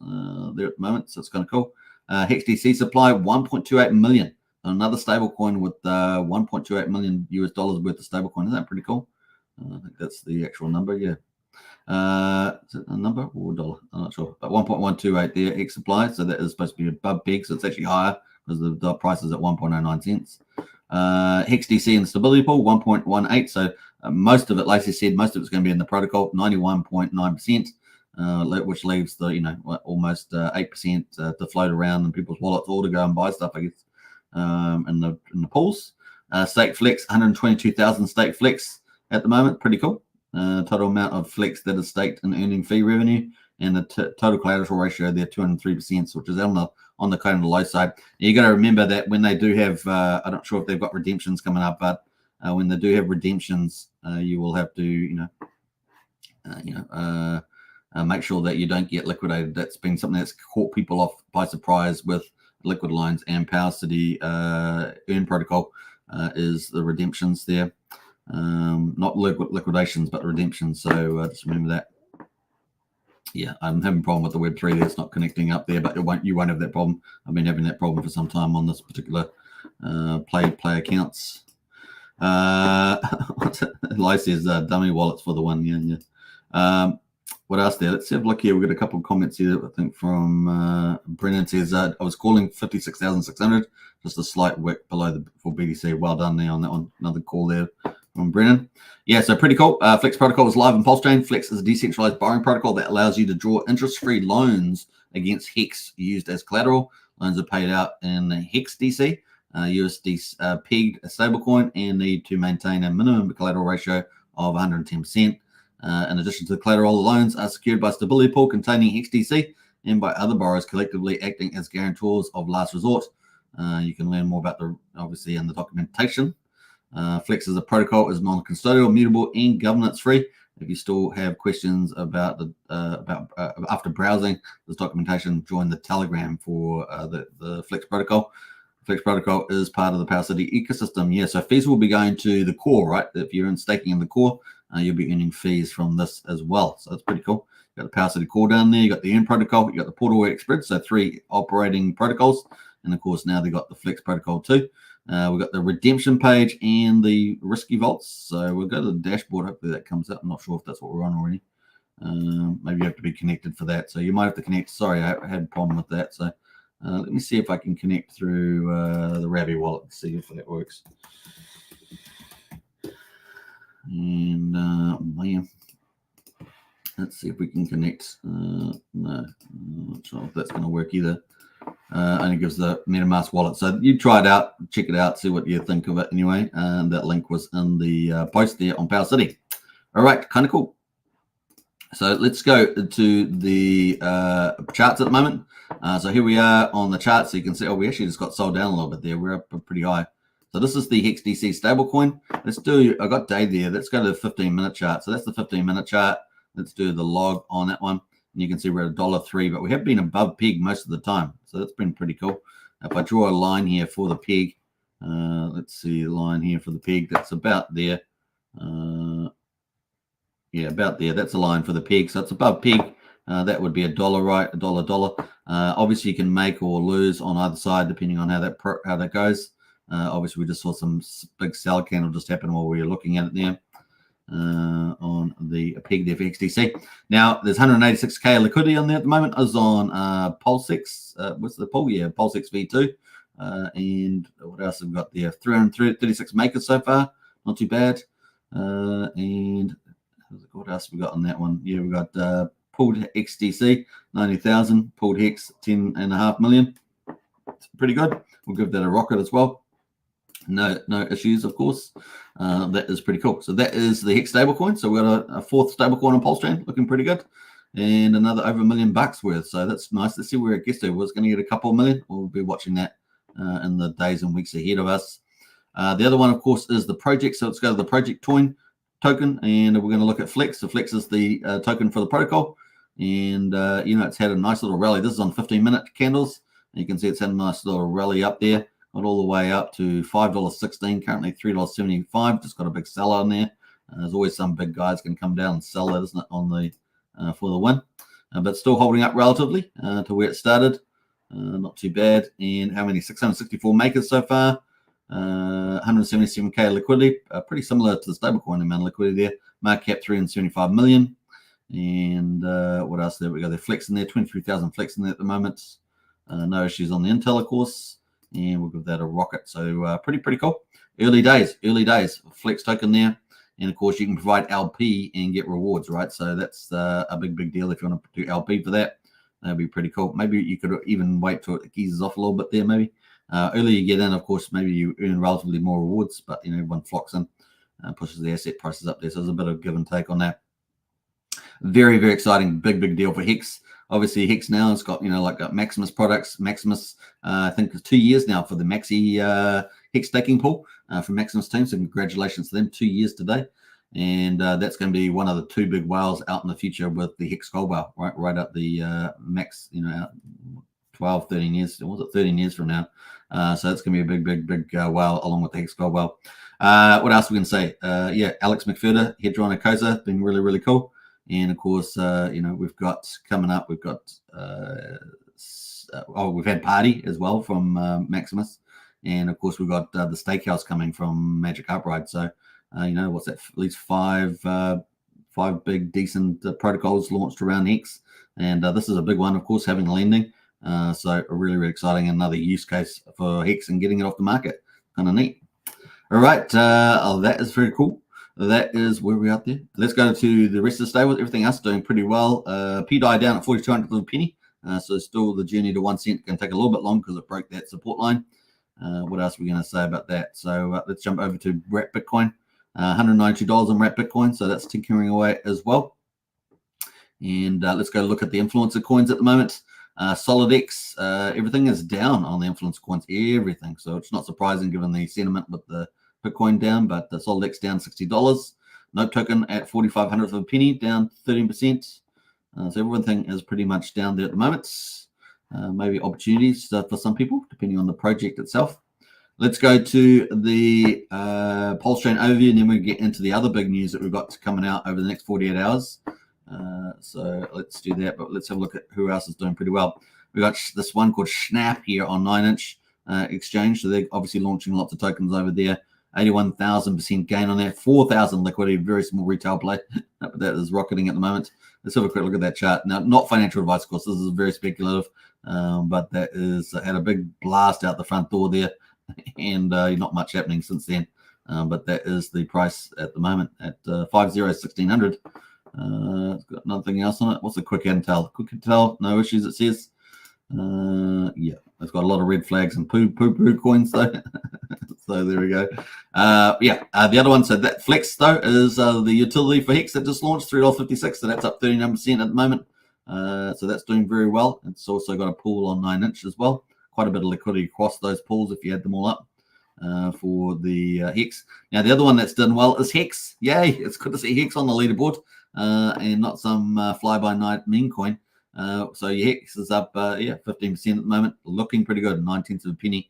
there at the moment. So it's kind of cool. HexDC supply 1.28 million. Another stable coin with $1.28 million US dollars worth of stable coin. Isn't that pretty cool? I think that's the actual number. Yeah. Is it a number or a dollar? I'm not sure. But 1.128 there, Hex supply. So that is supposed to be above peg. So it's actually higher because the price is at 1.09 cents. HexDC in the stability pool 1.18. So most of it, like I said, most of it's going to be in the protocol, 91.9%. Which leaves the almost 8% to float around in people's wallets, all to go and buy stuff, I guess, in the pools. Stake Flex 122,000 stake Flex at the moment, pretty cool. Total amount of Flex that is staked in earning fee revenue, and the total collateral ratio there 203%, which is on the kind of the low side. You got to remember that when they do have, I'm not sure if they've got redemptions coming up, but when they do have redemptions, you will have to make sure that you don't get liquidated. That's been something that's caught people off by surprise with liquid lines and PowerCity Earn protocol is the redemptions there. Not liquidations, but redemptions. So just remember that. Yeah, I'm having a problem with the Web3 there. It's not connecting up there, but you won't have that problem. I've been having that problem for some time on this particular play accounts. Lai says dummy wallets for the one. Yeah. What else there? Let's have a look here. We've got a couple of comments here, I think, from Brennan says, I was calling 56,600, just a slight wick below for BTC. Well done there on that one. Another call there from Brennan. Yeah, so pretty cool. Flex protocol is live on Pulsechain. Flex is a decentralized borrowing protocol that allows you to draw interest-free loans against Hex used as collateral. Loans are paid out in HexDC, USD pegged stablecoin, and need to maintain a minimum collateral ratio of 110%. In addition to the collateral, the loans are secured by stability pool containing HexDC and by other borrowers collectively acting as guarantors of last resort. You can learn more about obviously in the documentation. Flex as a protocol is non-custodial, mutable, and governance-free. If you still have questions about after browsing this documentation, join the Telegram for the Flex protocol. Flex protocol is part of the PowerCity ecosystem. Yeah, so fees will be going to the core, right? If you're staking in the core, you'll be earning fees from this as well. So that's pretty cool. You got the PowerCity core down there. You got the Earn protocol. You got the Portalware Spread. So 3 operating protocols, and of course now they got the Flex protocol too. We've got the redemption page and the risky vaults. So we'll go to the dashboard. Hopefully that comes up. I'm not sure if that's what we're on already. Maybe you have to be connected for that. So you might have to connect. Sorry, I had a problem with that. So let me see if I can connect through the Ravi wallet and see if that works. And bam. Let's see if we can connect. No, I'm not sure if that's going to work either. Only gives the MetaMask wallet. So you try it out, check it out, see what you think of it anyway. And that link was in the post there on PowerCity. All right, kind of cool. So let's go to the charts at the moment. So here we are on the chart. So you can see, we actually just got sold down a little bit there. We're up pretty high. So this is the HexDC stablecoin. I got day there. Let's go to the 15-minute chart. So that's the 15-minute chart. Let's do the log on that one. And you can see we're at $1.03, but we have been above peg most of the time. So that's been pretty cool. If I draw a line here for the peg, let's see a line here for the peg, that's about there. Yeah, about there. That's a line for the peg. So it's above peg. That would be $1, right? $1. Obviously, you can make or lose on either side depending on how that goes. Obviously, we just saw some big sell candle just happen while we were looking at it there on the peg there for HexDC. Now, there's 186k liquidity on there at the moment. I was on Pulsechain. What's the pool? Yeah, Pulsechain V2. And what else have we got there? 336 makers so far. Not too bad. And what else have we got on that one? Yeah, we got pulled HexDC, 90,000. Pulled Hex, 10.5 million. It's pretty good. We'll give that a rocket as well. No issues, of course. That is pretty cool. So that is the Hex stablecoin. So we got a fourth stablecoin on Pulsechain, looking pretty good, and another over $1 million worth. So that's nice. Let's see where it gets to. We're going to get a couple million. We'll be watching that in the days and weeks ahead of us. The other one, of course, is the project. So let's go to the project token, and we're going to look at Flex. So Flex is the token for the protocol, and it's had a nice little rally. This is on 15-minute candles. And you can see it's had a nice little rally up there. Got all the way up to $5.16, currently $3.75. Just got a big seller on there. There's always some big guys can come down and sell that, isn't it, on the for the win? But still holding up relatively to where it started. Not too bad. And how many? 664 makers so far. 177k liquidity. Pretty similar to the stablecoin amount of liquidity there. Market cap 375 million. And what else? There we go. They're flexing there. 23,000 flexing there at the moment. No issues on the Intel, of course. And we'll give that a rocket. So pretty cool. Early days. Flex token there. And of course, you can provide LP and get rewards, right? So that's a big deal if you want to do LP for that. That'd be pretty cool. Maybe you could even wait till it eases off a little bit there, maybe. Earlier you get in, of course, maybe you earn relatively more rewards, but everyone flocks in, pushes the asset prices up there. So there's a bit of give and take on that. Very exciting, big deal for Hex. Obviously, Hex now has got, like Maximus products. Maximus, I think, is 2 years now for the Maxi Hex staking pool from Maximus team. So congratulations to them, 2 years today. And that's going to be one of the two big whales out in the future with the Hex Gold Whale, right up the max, 12, 13 years. Was it 13 years from now? So that's going to be a big whale along with the Hex Gold Whale. What else are we going to say? Alex McFerder, Hedron Acosa, been really cool. And of course, we've got coming up, we've got, we've had Party as well from Maximus. And of course, we've got the Steakhouse coming from Magic Upright. So, what's that? At least five big decent protocols launched around Hex. And this is a big one, of course, having lending. So really exciting. Another use case for Hex and getting it off the market. Kind of neat. All right. That is very cool. That is where we're out there. Let's go to the rest of the stables. Everything else doing pretty well. PDI down at 4,200 little penny. So still the journey to 1 cent can take a little bit long because it broke that support line. What else are we going to say about that? So let's jump over to Wrap Bitcoin. $192 on Wrap Bitcoin. So that's tinkering away as well. And let's go look at the influencer coins at the moment. SolidX, everything is down on the influencer coins. Everything. So it's not surprising given the sentiment with the Bitcoin down, but the SolidX down $60. Note token at 4,500 of a penny, down 13%. So everything is pretty much down there at the moment. Maybe opportunities for some people, depending on the project itself. Let's go to the Pulsechain overview, and then we get into the other big news that we've got coming out over the next 48 hours. So let's do that, but let's have a look at who else is doing pretty well. We got this one called Snap here on 9-inch exchange. So they're obviously launching lots of tokens over there. 81,000% gain on that. 4,000 liquidity, very small retail play. But that is rocketing at the moment. Let's have a quick look at that chart. Now, not financial advice, of course. This is very speculative, but that is had a big blast out the front door there, and not much happening since then. But that is the price at the moment at 1,600. It's got nothing else on it. What's the quick intel? Quick intel, no issues, it says. Yeah, it's got a lot of red flags and poo coins though. So there we go. The other one, so that Flex though is the utility for Hex that just launched, $3.56. So that's up 39% at the moment. So that's doing very well. It's also got a pool on 9-inch as well. Quite a bit of liquidity across those pools if you add them all up for the Hex. Now the other one that's done well is Hex. Yay! It's good to see Hex on the leaderboard and not some fly-by-night meme coin. So your Hex is up, 15% at the moment, looking pretty good, 9/10 of a penny.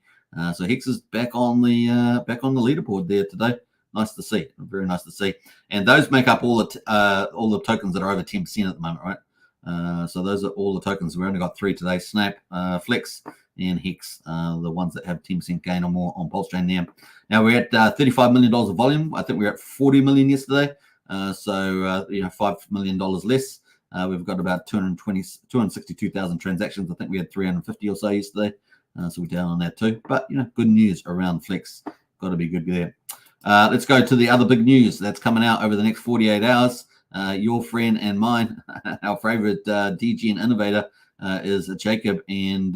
So Hex is back on the leaderboard there today. Nice to see, very nice to see. And those make up all the tokens that are over 10% at the moment, right? So those are all the tokens. We only got 3 today: Snap, Flex, and Hex, the ones that have 10% gain or more on Pulsechain there. Now we're at $35 million of volume. I think we were at 40 million yesterday. So $5 million less. We've got about 262,000 transactions. I think we had 350 or so yesterday. So we're down on that too. But, good news around Flex. Got to be good there. Let's go to the other big news that's coming out over the next 48 hours. Your friend and mine, our favorite DG and innovator is Jacob. And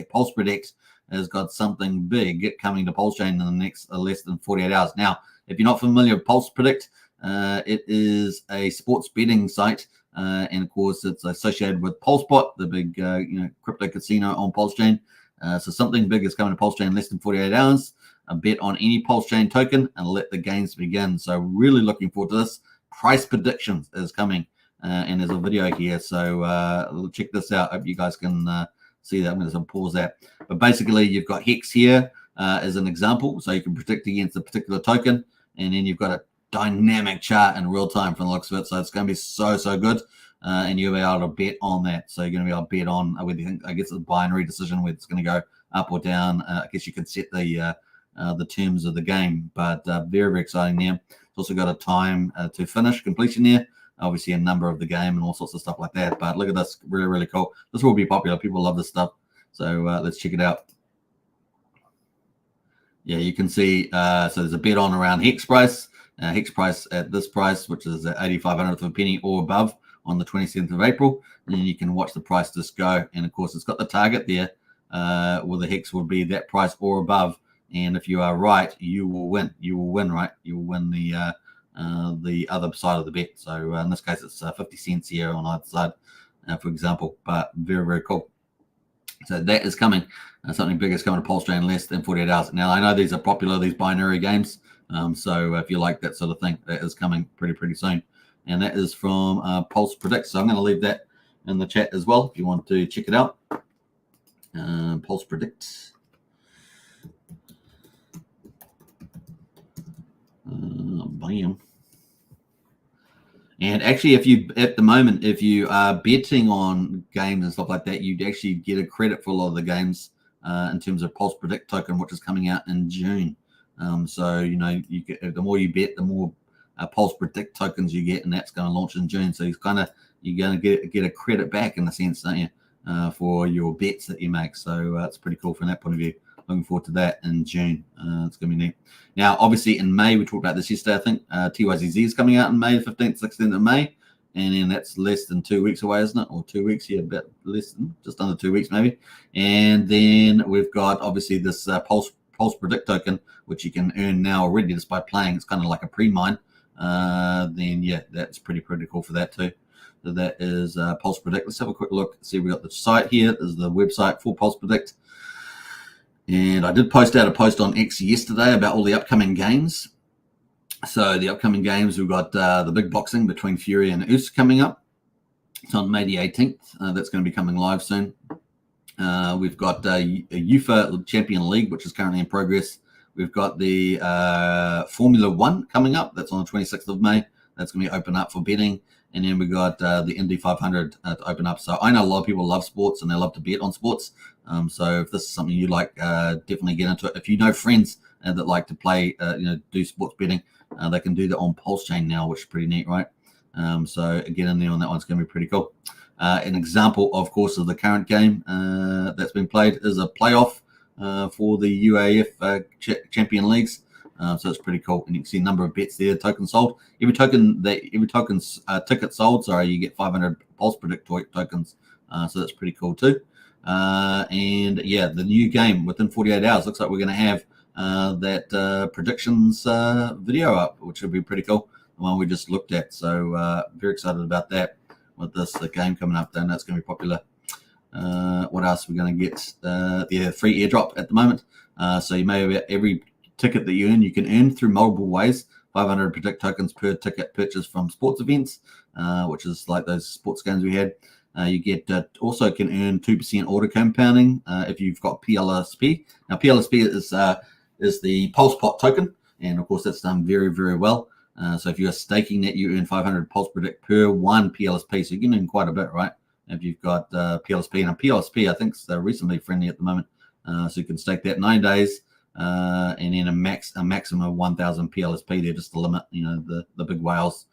Pulse Predict has got something big coming to Pulsechain in the next less than 48 hours. Now, if you're not familiar with Pulse Predict, it is a sports betting site. And of course, it's associated with PulseBot, the big crypto casino on Pulsechain. So something big is coming to Pulsechain in less than 48 hours. A bet on any Pulsechain token and let the games begin. So really looking forward to this. Price predictions is coming, and there's a video here. So check this out. Hope you guys can see that. I'm going to pause that. But basically, you've got Hex here as an example, so you can predict against a particular token, and then you've got a dynamic chart in real time from the looks of it. So it's going to be so good, and you'll be able to bet on that. So you're going to be able to bet on whether you think, I guess, it's a binary decision whether it's going to go up or down. I guess you can set the terms of the game, but very, very exciting there. It's also got a time to finish completion there, obviously a number of the game and all sorts of stuff like that. But look at this, really, really cool. This will be popular. People love this stuff. So let's check it out. Yeah, you can see, so there's a bet on around Hex price. Hex price at this price, which is at 85/100th of a penny or above on the 27th of April. And then you can watch the price just go. And of course, it's got the target there where the Hex will be that price or above. And if you are right, you will win. You will win, right? You will win the other side of the bet. So in this case, it's 50 cents here on either side, for example. But very, very cool. So that is coming. Something big is coming to Pulsechain in less than 48 hours. Now, I know these are popular, these binary games. So if you like that sort of thing, that is coming pretty soon. And that is from Pulse Predict. So I'm going to leave that in the chat as well if you want to check it out. Pulse Predict. Bam. And actually, if you are betting on games and stuff like that, you'd actually get a credit for a lot of the games in terms of Pulse Predict token, which is coming out in June. So you get, the more you bet, the more Pulse Predict tokens you get, and that's going to launch in June. So you're going to get a credit back in a sense, don't you, for your bets that you make. So it's pretty cool from that point of view. Looking forward to that in June. It's going to be neat. Now, obviously, in May, we talked about this yesterday, I think. TYZZ is coming out in May, 15th, 16th of May. And then that's less than 2 weeks away, isn't it? Or 2 weeks, yeah, a bit less than, just under 2 weeks maybe. And then we've got, obviously, this Pulse Predict token, which you can earn now already just by playing. It's kind of like a pre-mine. Then, yeah, that's pretty cool for that too. So that is Pulse Predict. Let's have a quick look. See, we got the site here. This is the website for Pulse Predict. And I did post out a post on X yesterday about all the upcoming games. So the upcoming games, we've got the big boxing between Fury and Us coming up. It's on May the 18th. That's going to be coming live soon. We've got a UFA Champion League, which is currently in progress. We've got the Formula One coming up. That's on the 26th of May. That's going to be open up for betting. And then we got the Indy 500 to open up. So I know a lot of people love sports and they love to bet on sports. So if this is something you like, definitely get into it. If you know friends that like to play, do sports betting, they can do that on Pulsechain now, which is pretty neat, right? So get in there on that one. It's going to be pretty cool. An example, of course, of the current game that's been played is a playoff for the UAF Champion Leagues. So it's pretty cool, and you can see a number of bets there. Tokens sold. Every token's ticket sold. Sorry, you get 500 Pulse Predict tokens. So that's pretty cool too. And yeah, the new game within 48 hours looks like we're going to have that predictions video up, which will be pretty cool. The one we just looked at. So very excited about that with this game coming up. Then that's going to be popular. What else are we going to get? The free airdrop at the moment. So you may have every ticket that you can earn through multiple ways. 500 Predict tokens per ticket purchase from sports events, which is like those sports games we had. You get also can earn 2% auto compounding if you've got PLSP. Now PLSP is the Pulse Pot token, and of course that's done very, very well. So if you're staking that, you earn 500 Pulse Predict per one PLSP, so you can earn quite a bit, right? If you've got PLSP, and a PLSP I think is reasonably friendly at the moment, so you can stake that 9 days, and then a maximum of 1,000 PLSP. They're just the limit, the big whales.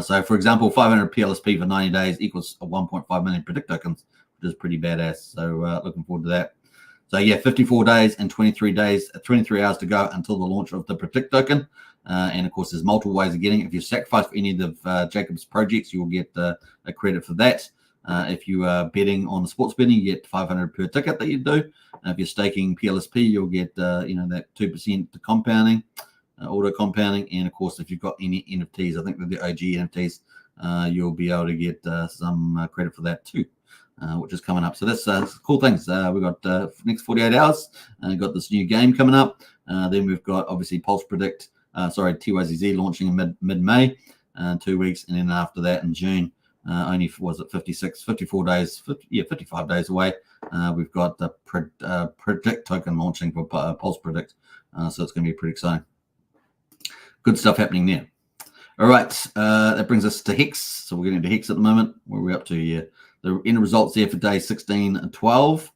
So for example, 500 PLSP for 90 days equals 1.5 million Predict tokens, which is pretty badass. So looking forward to that. So yeah, 54 days and 23 hours to go until the launch of the Predict token. And of course, there's multiple ways of getting it. If you sacrifice for any of Jacob's projects, you will get a credit for that. If you are betting on the sports betting, you get 500 per ticket that you do. If you're staking PLSP, you'll get that 2% compounding, auto compounding. And of course, if you've got any NFTs, I think with the OG NFTs, you'll be able to get some credit for that too, which is coming up. So that's cool things. We've got next 48 hours. Got this new game coming up. Then we've got obviously Pulse Predict. TYZZ launching in mid-May, 2 weeks, and then after that in June, only was it 55 days away. We've got the Predict token launching for Pulse Predict, so it's going to be pretty exciting. Good stuff happening there. All right, that brings us to Hex. So we're getting to Hex at the moment. Where are we up to here? The end results there for day 16 and 12.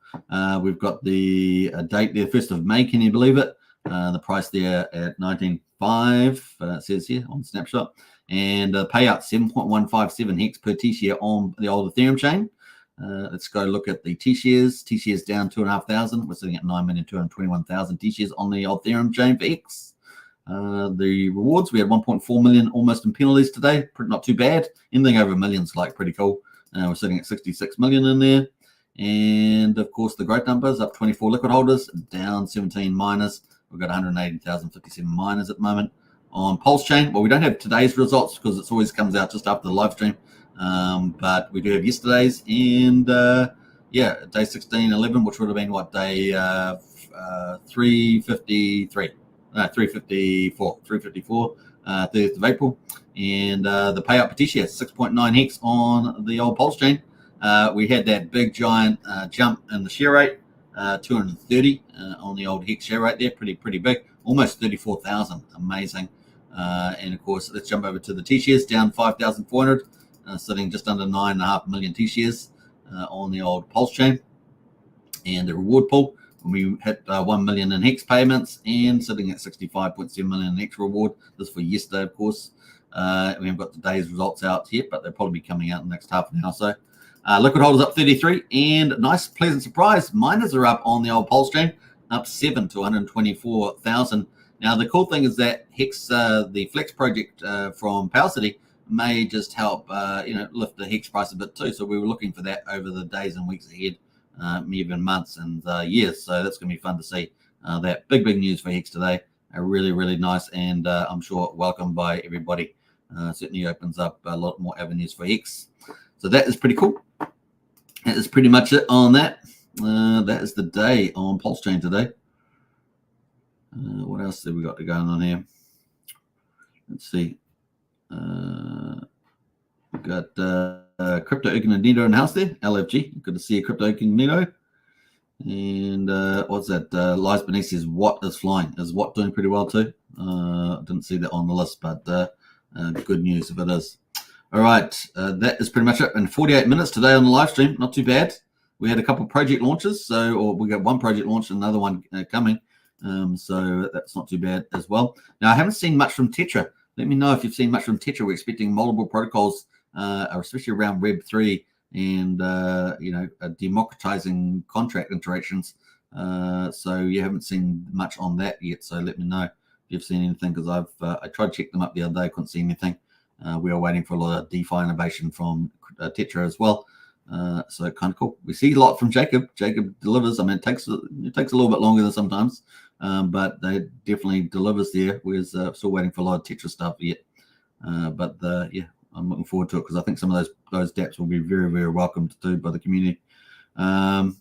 We've got the date there, 1st of May. Can you believe it? The price there at 19.5, it says here on Snapshot, and payout 7.157 Hex per T-share on the old Ethereum chain. Let's go look at the T-shares. T-shares down 2,500. We're sitting at 9,221,000 T-shares on the old Ethereum chain for Hex. The rewards, we had 1.4 million almost in penalties today. Not too bad. Anything over a million's like pretty cool. We're sitting at 66 million in there. And of course, the growth numbers up 24 liquid holders, down 17 miners. We've got 180,057 miners at the moment on Pulsechain. Well, we don't have today's results because it always comes out just after the live stream. But we do have yesterday's, and day 16, 11, which would have been what, day 354, 30th of April. And the payout petition is 6.9 Hex on the old Pulsechain. We had that big giant jump in the share rate. 230 on the old Hex share rate there, pretty big, almost 34,000, amazing. And of course, let's jump over to the T-shares, down 5,400, sitting just under 9.5 million T-shares on the old Pulsechain. And the reward pool, we hit 1 million in Hex payments and sitting at 65.7 million in Hex reward. This is for yesterday, of course. We haven't got today's results out yet, but they'll probably be coming out in the next half an hour or so. Liquid holders up 33, and nice pleasant surprise, miners are up on the old Pulsechain, up 7 to 124,000. Now the cool thing is that Hex, the Flex project from PowerCity, may just help lift the Hex price a bit too. So we were looking for that over the days and weeks ahead, even months and years. So that's going to be fun to see. That big news for Hex today. Really nice, and I'm sure welcomed by everybody. Certainly opens up a lot more avenues for Hex. So that is pretty cool. That is pretty much it on that. That is the day on Pulsechain today. What else have we got going on here? Let's see. We've got Crypto Incognito in house there, LFG. Good to see you, Crypto Incognito. And what's that? Lies Beneath says, what is flying? Is what doing pretty well too? Didn't see that on the list, but good news if it is. All right, that is pretty much it. In 48 minutes today on the live stream, not too bad. We had a couple of project launches, or we got one project launch and another one coming. So that's not too bad as well. Now, I haven't seen much from Tetra. Let me know if you've seen much from Tetra. We're expecting multiple protocols, especially around Web3 and democratizing contract interactions. So you haven't seen much on that yet. So let me know if you've seen anything, because I tried to check them up the other day, couldn't see anything. We are waiting for a lot of DeFi innovation from Tetra as well. So kind of cool. We see a lot from Jacob. Jacob delivers. I mean, it takes a little bit longer than sometimes, but they definitely delivers there. We're still waiting for a lot of Tetra stuff yet. But I'm looking forward to it, because I think some of those dApps will be very welcomed too by the community. All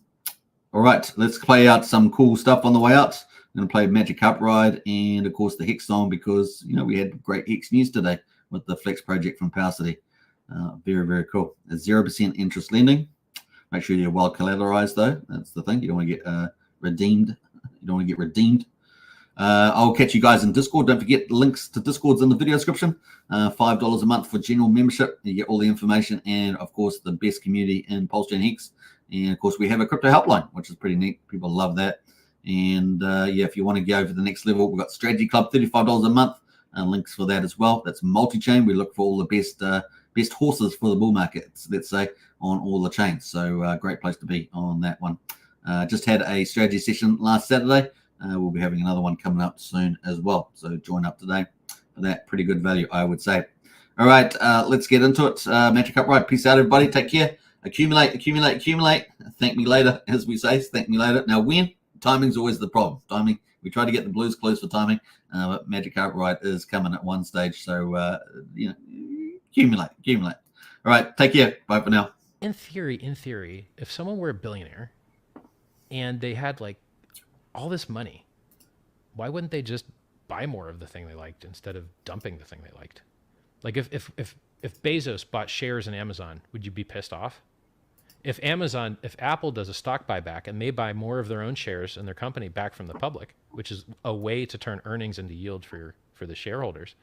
right, let's play out some cool stuff on the way out. I'm going to play Magic Carp Ride and, of course, the Hex song, because we had great Hex news today with the Flex project from PowerCity. Very, very cool. 0% interest lending. Make sure you're well collateralized, though. That's the thing. You don't want to get redeemed. You don't want to get redeemed. I'll catch you guys in Discord. Don't forget, links to Discord's in the video description. $5 a month for general membership. You get all the information and, of course, the best community in Pulsechain Hex. And, of course, we have a crypto helpline, which is pretty neat. People love that. And, yeah, if you want to go to the next level, we've got Strategy Club, $35 a month. Links for that as well. That's multi-chain. We look for all the best horses for the bull market, let's say, on all the chains. So great place to be on that one. Just had a strategy session last Saturday. We'll be having another one coming up soon as well. So join up today for that. Pretty good value, I would say. All right, let's get into it. Magic Upright. Peace out, everybody. Take care. Accumulate, accumulate, accumulate. Thank me later, as we say. Thank me later. Now, when? Timing's always the problem. Timing. We try to get the blues close for timing, but Magic Upright is coming at one stage. So, you know, accumulate, accumulate. All right, take care. Bye for now. In theory, if someone were a billionaire and they had like all this money, why wouldn't they just buy more of the thing they liked instead of dumping the thing they liked? Like if Bezos bought shares in Amazon, would you be pissed off? If Apple does a stock buyback and they buy more of their own shares in their company back from the public, which is a way to turn earnings into yield for the shareholders,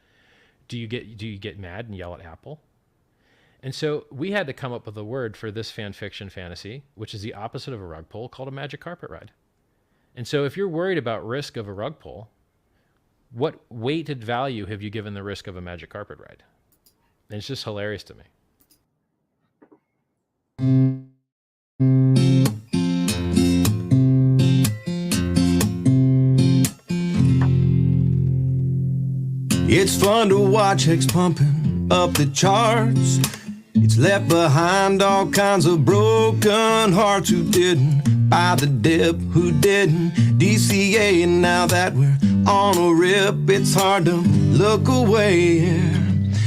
do you get mad and yell at Apple? And so we had to come up with a word for this fan fiction fantasy, which is the opposite of a rug pull, called a magic carpet ride. And so if you're worried about risk of a rug pull, what weighted value have you given the risk of a magic carpet ride? And it's just hilarious to me. It's fun to watch Hex pumping up the charts. It's left behind all kinds of broken hearts who didn't buy the dip, who didn't DCA. And now that we're on a rip, it's hard to look away.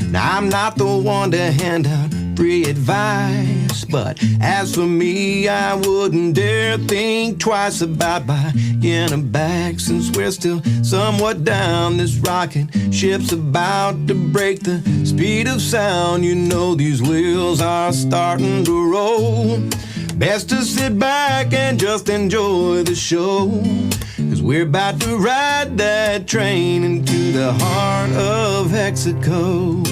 Now I'm not the one to hand out free advice, but as for me, I wouldn't dare think twice about buying a bag, since we're still somewhat down. This rocket ship's about to break the speed of sound. You know these wheels are starting to roll. Best to sit back and just enjoy the show, 'cause we're about to ride that train into the heart of Hexaco.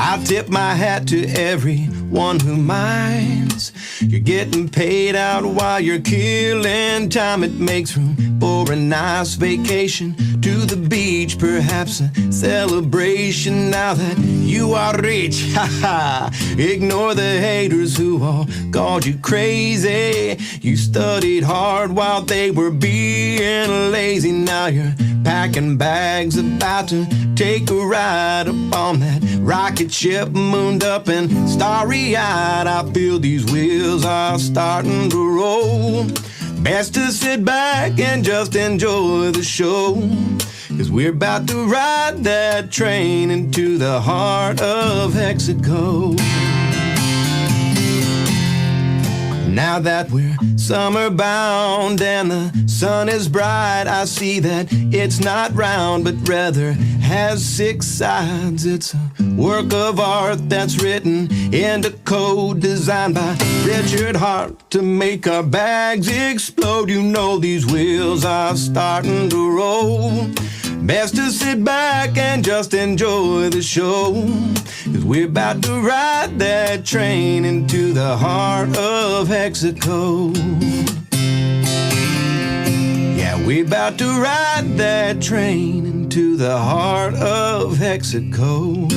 I tip my hat to everyone who minds. You're getting paid out while you're killing time. It makes room for a nice vacation to the beach, perhaps a celebration now that you are rich. Ha. Ignore the haters who all called you crazy. You studied hard while they were being lazy. Now you're packing bags, about to take a ride up on that rocket ship, mooned up and starry-eyed. I feel these wheels are starting to roll. Best to sit back and just enjoy the show, 'cause we're about to ride that train into the heart of Hexaco. Now that we're summer bound and the sun is bright, I see that it's not round but rather has 6 sides. It's a work of art that's written into code, designed by Richard Hart to make our bags explode. You know these wheels are starting to roll. Best to sit back and just enjoy the show, 'cause we're about to ride that train into the heart of Hexaco. Yeah, we're about to ride that train into the heart of Hexaco.